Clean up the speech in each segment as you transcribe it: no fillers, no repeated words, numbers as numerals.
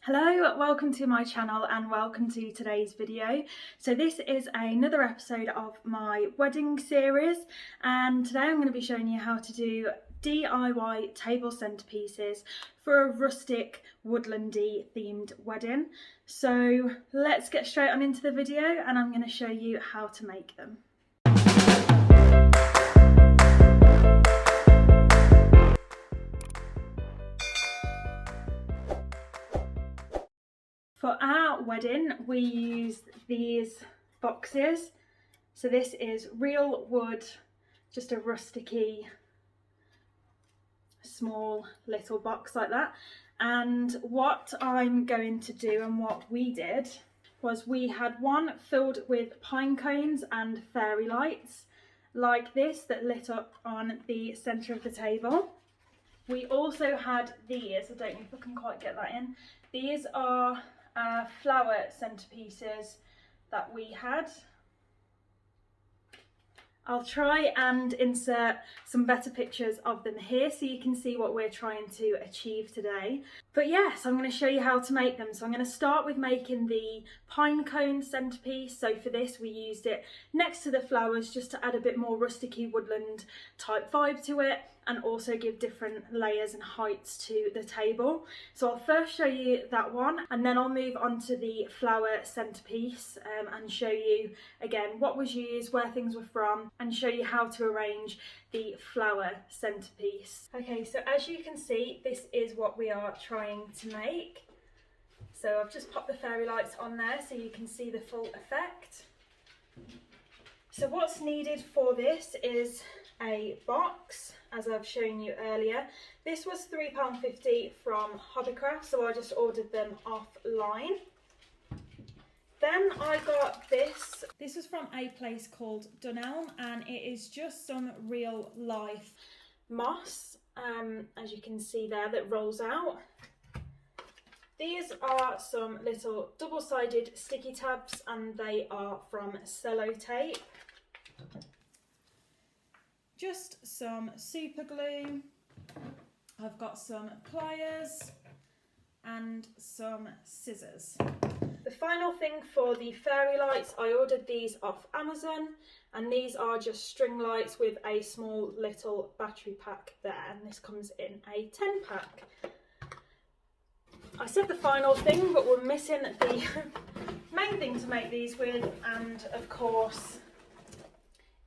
Hello, welcome to my channel and welcome to today's video. So this is another episode of my wedding series, and today I'm going to be showing you how to do DIY table centerpieces for a rustic woodlandy themed wedding. So let's get straight on into the video and I'm going to show you how to make them. For our wedding, we used these boxes. So this is real wood, just a rusticy, small little box like that. And what I'm going to do and what we did was we had one filled with pine cones and fairy lights like this that lit up on the centre of the table. We also had these, I don't know if I can quite get that in. These are flower centerpieces that we had. I'll try and insert some better pictures of them here so you can see what we're trying to achieve today. But yes, I'm going to show you how to make them. So I'm going to start with making the pinecone centerpiece. So for this we used it next to the flowers just to add a bit more rusticy woodland type vibe to it and also give different layers and heights to the table. So I'll first show you that one and then I'll move on to the flower centerpiece and show you again what was used, where things were from, and show you how to arrange the flower centerpiece. Okay, so as you can see, this is what we are trying to make. So I've just popped the fairy lights on there so you can see the full effect. So what's needed for this is a box, as I've shown you earlier. This was £3.50 from Hobbycraft, so I just ordered them offline. Then I got this. This was from a place called Dunelm and it is just some real life moss, as you can see there, that rolls out. These are some little double-sided sticky tabs and they are from Sellotape. Just some super glue. I've got some pliers and some scissors. The final thing for the fairy lights, I ordered these off Amazon and these are just string lights with a small little battery pack there, and this comes in a 10-pack. I said the final thing, but we're missing the main thing to make these with, and of course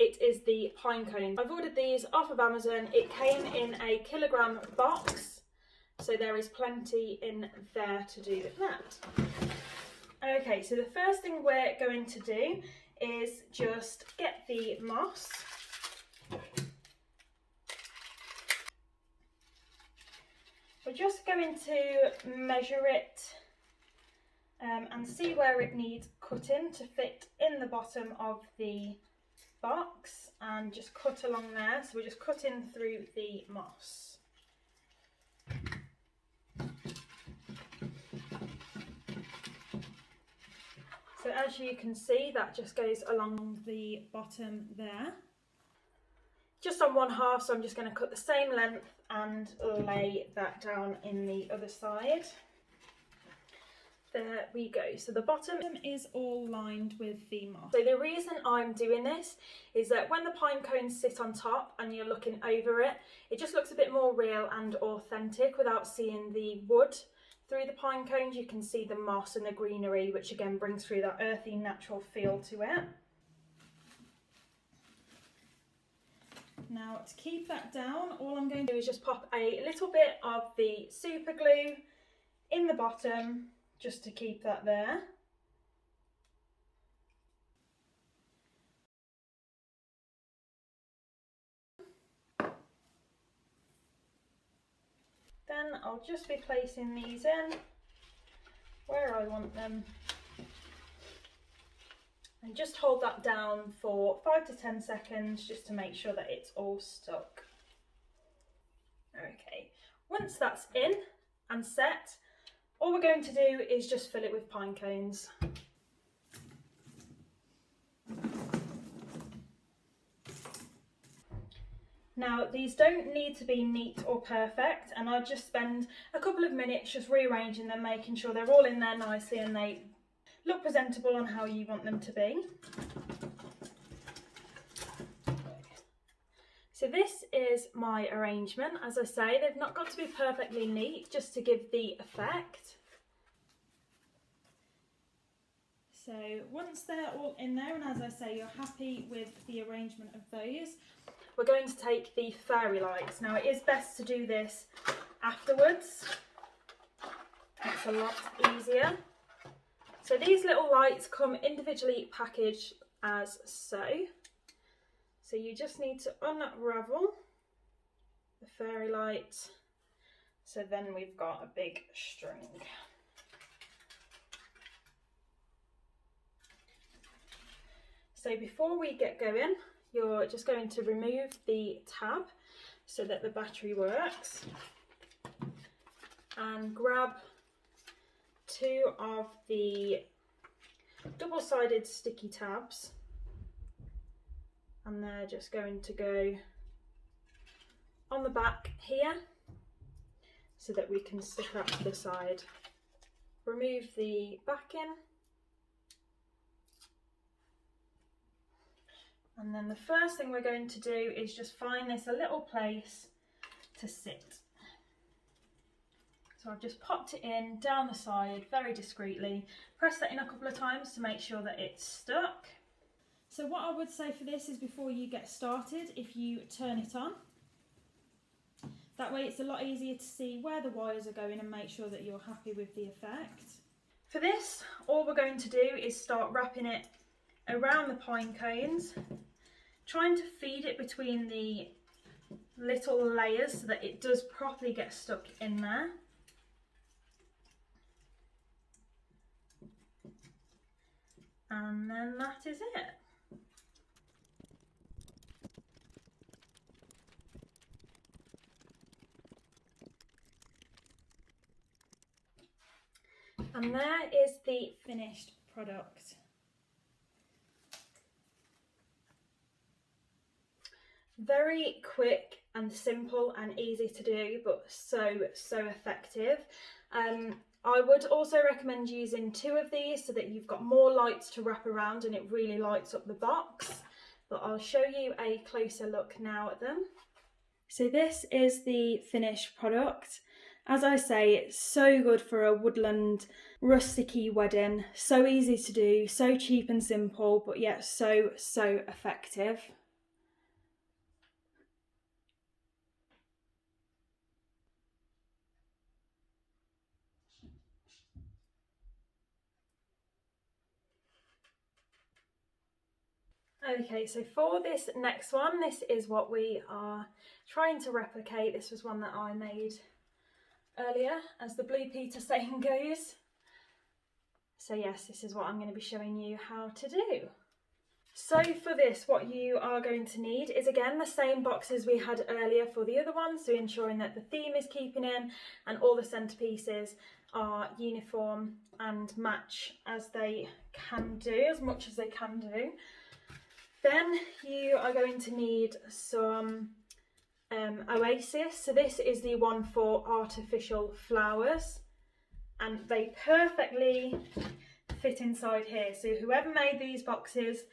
it is the pine cone. I've ordered these off of Amazon. It came in a kilogram box, so there is plenty in there to do that. Okay, so the first thing we're going to do is just get the moss. We're just going to measure it and see where it needs cutting to fit in the bottom of the box, and just cut along there. So we're just cutting through the moss. So as you can see, that just goes along the bottom there. Just on one half, so I'm just going to cut the same length and lay that down in the other side. There we go. So the bottom is all lined with the moss. So the reason I'm doing this is that when the pine cones sit on top and you're looking over it, it just looks a bit more real and authentic without seeing the wood. Through the pine cones you can see the moss and the greenery, which again brings through that earthy natural feel to it. Now to keep that down, all I'm going to do is just pop a little bit of the super glue in the bottom just to keep that there. Then I'll just be placing these in where I want them and just hold that down for 5 to 10 seconds just to make sure that it's all stuck. Okay, once that's in and set, all we're going to do is just fill it with pine cones. Now these don't need to be neat or perfect, and I'll just spend a couple of minutes just rearranging them, making sure they're all in there nicely and they look presentable on how you want them to be. So this is my arrangement. As I say, they've not got to be perfectly neat, just to give the effect. So once they're all in there, and as I say, you're happy with the arrangement of those, we're going to take the fairy lights. Now it is best to do this afterwards. It's a lot easier. So these little lights come individually packaged as so. So you just need to unravel the fairy light. So then we've got a big string. So before we get going, you're just going to remove the tab so that the battery works, and grab 2 of the double-sided sticky tabs, and they're just going to go on the back here so that we can stick up to the side. Remove the backing. And then the first thing we're going to do is just find this a little place to sit. So I've just popped it in down the side very discreetly. Press that in a couple of times to make sure that it's stuck. So what I would say for this is, before you get started, if you turn it on, that way it's a lot easier to see where the wires are going and make sure that you're happy with the effect. For this, all we're going to do is start wrapping it around the pine cones, trying to feed it between the little layers so that it does properly get stuck in there. And then that is it. And there is the finished product. Very quick and simple and easy to do, but so effective. I would also recommend using 2 of these so that you've got more lights to wrap around and it really lights up the box. But I'll show you a closer look now at them. So this is the finished product. As I say, it's so good for a woodland rustic-y wedding. So easy to do, so cheap and simple, but yet so effective. Okay, so for this next one, this is what we are trying to replicate. This was one that I made earlier, as the Blue Peter saying goes. So yes, this is what I'm going to be showing you how to do. So for this, what you are going to need is, again, the same boxes we had earlier for the other ones, so ensuring that the theme is keeping in and all the centerpieces are uniform and match as they can do, as much as they can do. Then you are going to need some oasis. So this is the one for artificial flowers, and they perfectly fit inside here. So whoever made these boxes,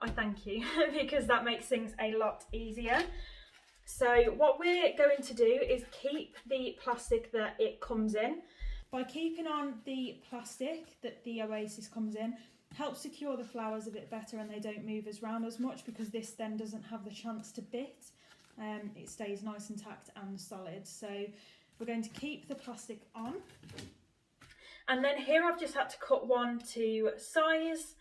I thank you, because that makes things a lot easier. So what we're going to do is keep the plastic that it comes in. By keeping on the plastic that the oasis comes in, helps secure the flowers a bit better and they don't move as round as much, because this then doesn't have the chance to bit. It stays nice, intact and solid. So we're going to keep the plastic on. And then here I've just had to cut one to size.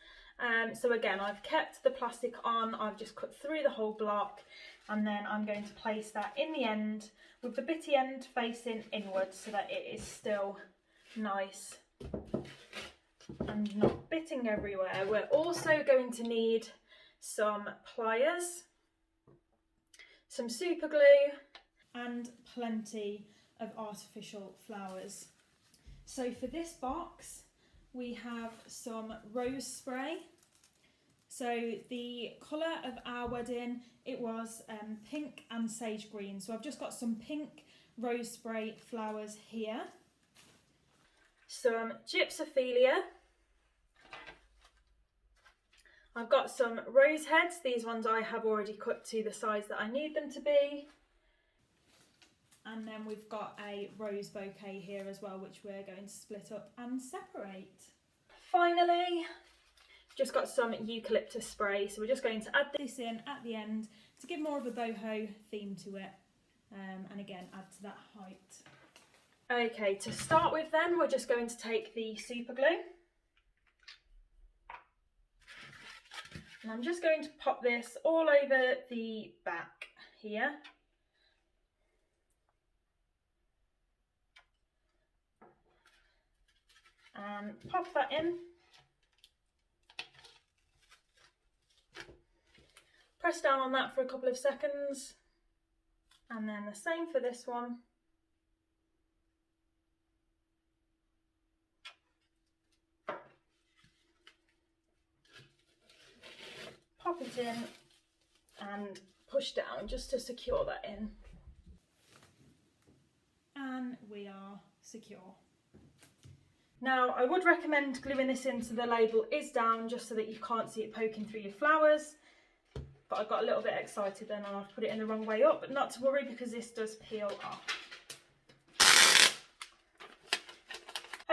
So again, I've kept the plastic on, I've just cut through the whole block, and then I'm going to place that in the end with the bitty end facing inwards so that it is still nice and not bitting everywhere. We're also going to need some pliers, some super glue, and plenty of artificial flowers. So for this box, we have some rose spray, So the colour of our wedding, it was pink and sage green. So I've just got some pink rose spray flowers here. Some gypsophilia. I've got some rose heads. These ones I have already cut to the size that I need them to be. And then we've got a rose bouquet here as well, which we're going to split up and separate. Finally, just got some eucalyptus spray. So we're just going to add this in at the end to give more of a boho theme to it. And again, add to that height. Okay, to start with then, we're just going to take the super glue. And I'm just going to pop this all over the back here. And pop that in. Press down on that for a couple of seconds. And then the same for this one. Pop it in and push down just to secure that in. And we are secure. Now, I would recommend gluing this in so the label is down just so that you can't see it poking through your flowers. But I got a little bit excited then and I've put it in the wrong way up, but not to worry because this does peel off.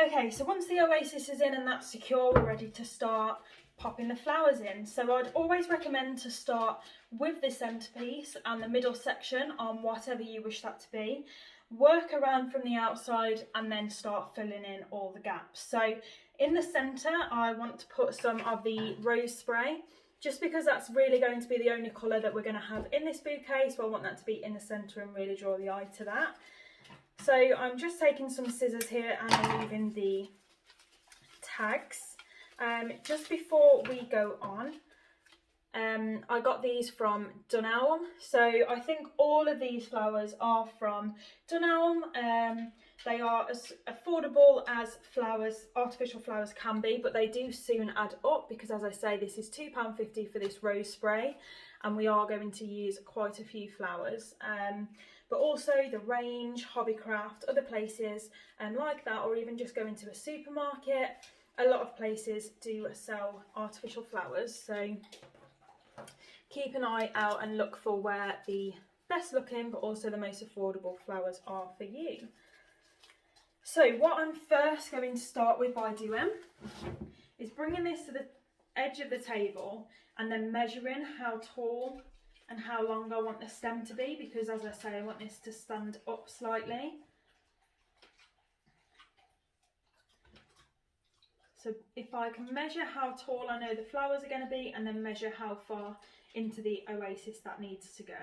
Okay, so once the oasis is in and that's secure, we're ready to start popping the flowers in. So I'd always recommend to start with the centerpiece and the middle section on whatever you wish that to be. Work around from the outside and then start filling in all the gaps. So in the centre, I want to put some of the rose spray, just because that's really going to be the only colour that we're going to have in this bouquet, so I want that to be in the centre and really draw the eye to that. So I'm just taking some scissors here and removing the tags. Just before we go on, I got these from Dunelm, so I think all of these flowers are from Dunelm. They are as affordable as flowers, artificial flowers can be, but they do soon add up because, as I say, this is £2.50 for this rose spray and we are going to use quite a few flowers. But also the Range, Hobbycraft, other places like that, or even just going to a supermarket, a lot of places do sell artificial flowers, so keep an eye out and look for where the best looking but also the most affordable flowers are for you. So what I'm first going to start with by doing is bringing this to the edge of the table and then measuring how tall and how long I want the stem to be, because as I say, I want this to stand up slightly. So if I can measure how tall I know the flowers are going to be and then measure how far into the oasis that needs to go.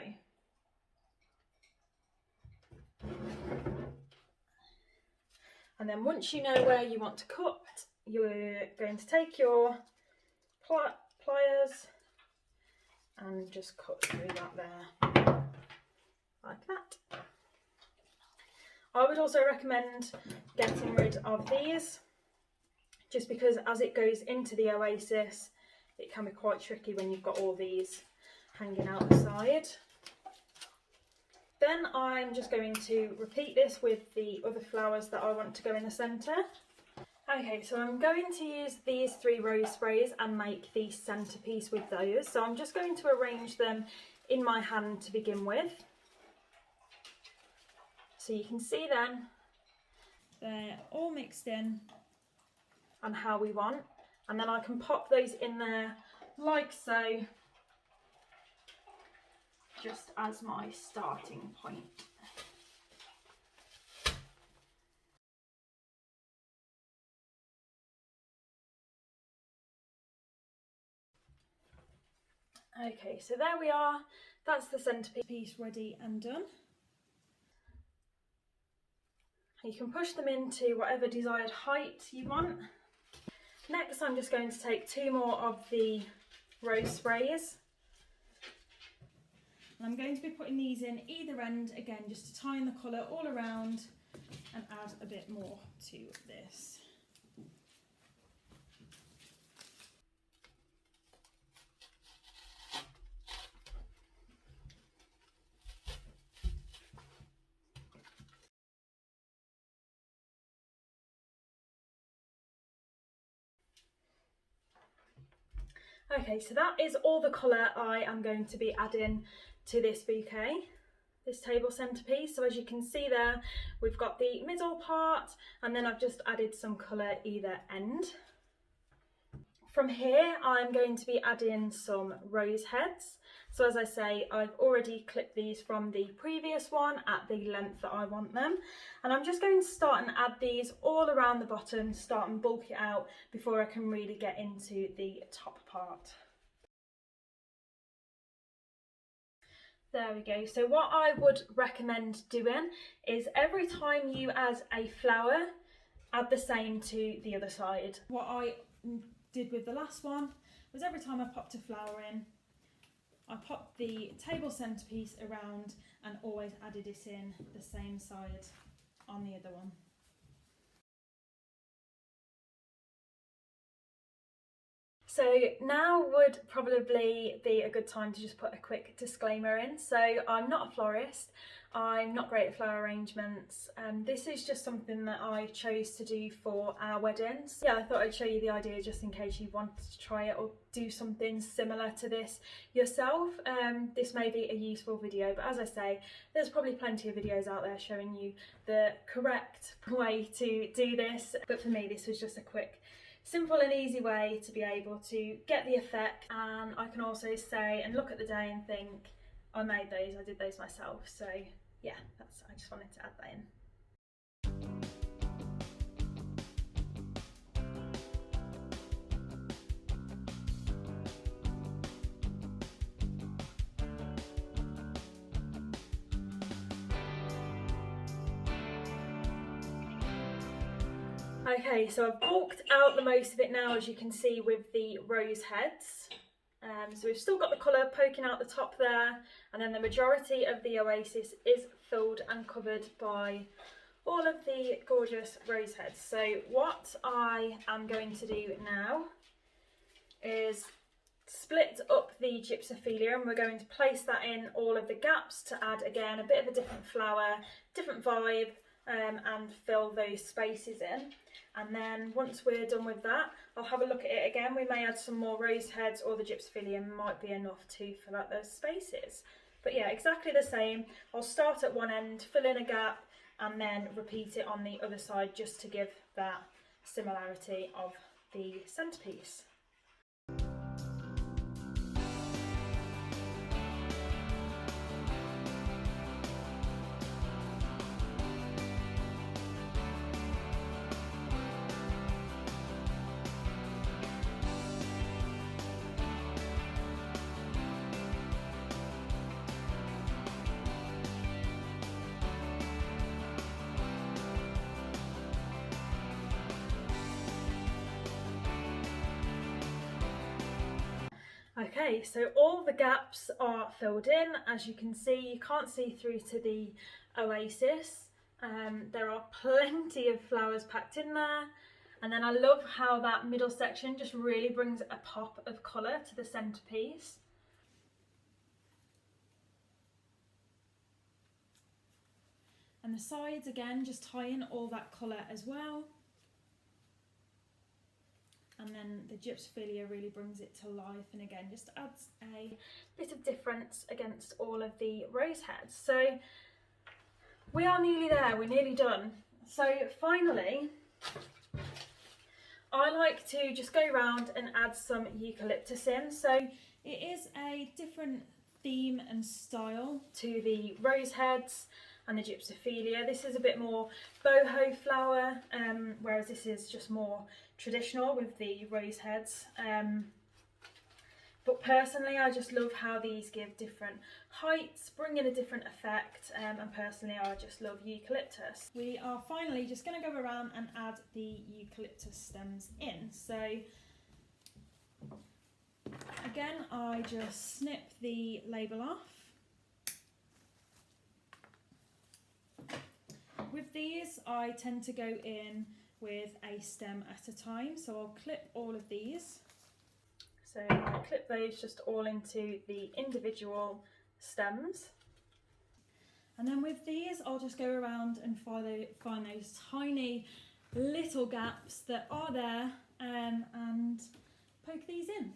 And then once you know where you want to cut, you're going to take your pliers and just cut through that there, like that. I would also recommend getting rid of these, just because as it goes into the oasis, it can be quite tricky when you've got all these hanging out the side. Then I'm just going to repeat this with the other flowers that I want to go in the centre. Okay, so I'm going to use these 3 rose sprays and make the centerpiece with those. So I'm just going to arrange them in my hand to begin with. So you can see then they're all mixed in and how we want. And then I can pop those in there like so, just as my starting point. Okay, so there we are. That's the centerpiece ready and done. You can push them into whatever desired height you want. Next, I'm just going to take 2 more of the rose sprays. And I'm going to be putting these in either end, again, just to tie in the colour all around and add a bit more to this. Okay, so that is all the colour I am going to be adding to this bouquet, this table centerpiece. So as you can see there, we've got the middle part, and then I've just added some colour either end. From here, I'm going to be adding some rose heads. So as I say, I've already clipped these from the previous one at the length that I want them. And I'm just going to start and add these all around the bottom, start and bulk it out before I can really get into the top part. There we go. So what I would recommend doing is every time you add a flower, add the same to the other side. What I did with the last one was every time I popped a flower in, I popped the table centerpiece around and always added it in the same side on the other one. So now would probably be a good time to just put a quick disclaimer in. So I'm not a florist, I'm not great at flower arrangements, and this is just something that I chose to do for our weddings. Yeah, I thought I'd show you the idea just in case you wanted to try it or do something similar to this yourself. This may be a useful video, but as I say, there's probably plenty of videos out there showing you the correct way to do this, but for me this was just a quick, simple and easy way to be able to get the effect. And I can also say and look at the day and think, I made those, I did those myself. So yeah, I just wanted to add that in. Okay, so I've bulked out the most of it now, as you can see with the rose heads. So we've still got the colour poking out the top there, and then the majority of the oasis is filled and covered by all of the gorgeous rose heads. So what I am going to do now is split up the gypsophilia, and we're going to place that in all of the gaps to add, again, a bit of a different flower, different vibe, and fill those spaces in. And then once we're done with that, I'll have a look at it again. We may add some more rose heads, or the gypsophilia might be enough to fill out those spaces. But yeah, exactly the same. I'll start at one end, fill in a gap, and then repeat it on the other side just to give that similarity of the centerpiece. Okay, so all the gaps are filled in. As you can see, you can't see through to the oasis. There are plenty of flowers packed in there. And then I love how that middle section just really brings a pop of colour to the centerpiece. And the sides, again, just tie in all that colour as well. And then the gypsophilia really brings it to life, and again just adds a bit of difference against all of the rose heads. So we are nearly there, we're nearly done. So finally, I like to just go around and add some eucalyptus in. So it is a different theme and style to the rose heads and the gypsophilia. This is a bit more boho flower, whereas this is just more traditional with the rose heads. But personally, I just love how these give different heights, bring in a different effect, and personally I just love eucalyptus. We are finally just going to go around and add the eucalyptus stems in. So again, I just snip the label off. With these, I tend to go in with a stem at a time, so I'll clip all of these. So I'll clip those just all into the individual stems. And then with these, I'll just go around and find those tiny little gaps that are there, and poke these in.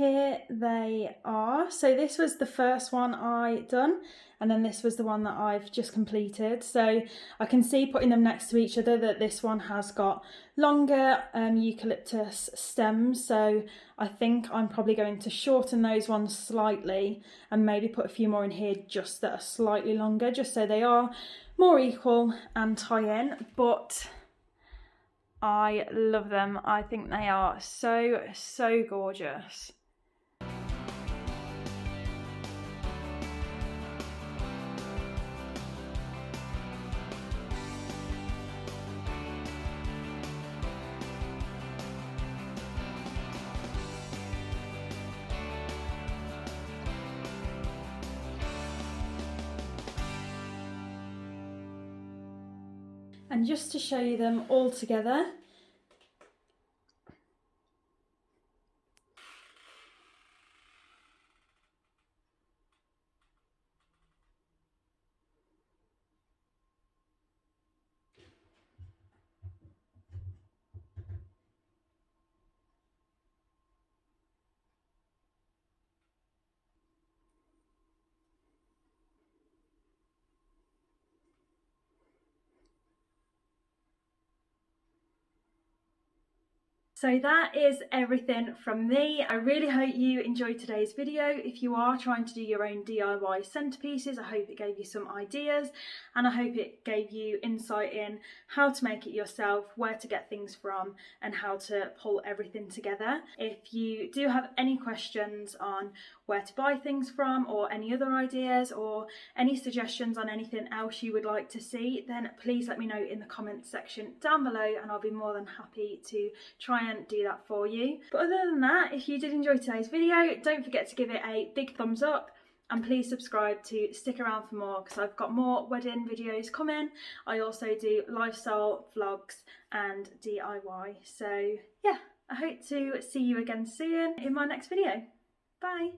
here they are. So this was the first one I done, and then this was the one that I've just completed. So I can see putting them next to each other that this one has got longer eucalyptus stems, so I think I'm probably going to shorten those ones slightly and maybe put a few more in here just that are slightly longer, just so they are more equal and tie in. But I love them. I think they are so gorgeous. And just to show you them all together, so that is everything from me. I really hope you enjoyed today's video. If you are trying to do your own DIY centerpieces, I hope it gave you some ideas, and I hope it gave you insight in how to make it yourself, where to get things from, and how to pull everything together. If you do have any questions on where to buy things from, or any other ideas, or any suggestions on anything else you would like to see, then please let me know in the comments section down below, and I'll be more than happy to try and do that for you. But other than that, if you did enjoy today's video, don't forget to give it a big thumbs up, and please subscribe to stick around for more, because I've got more wedding videos coming. I also do lifestyle vlogs and DIY. So yeah, I hope to see you again soon in my next video. Bye.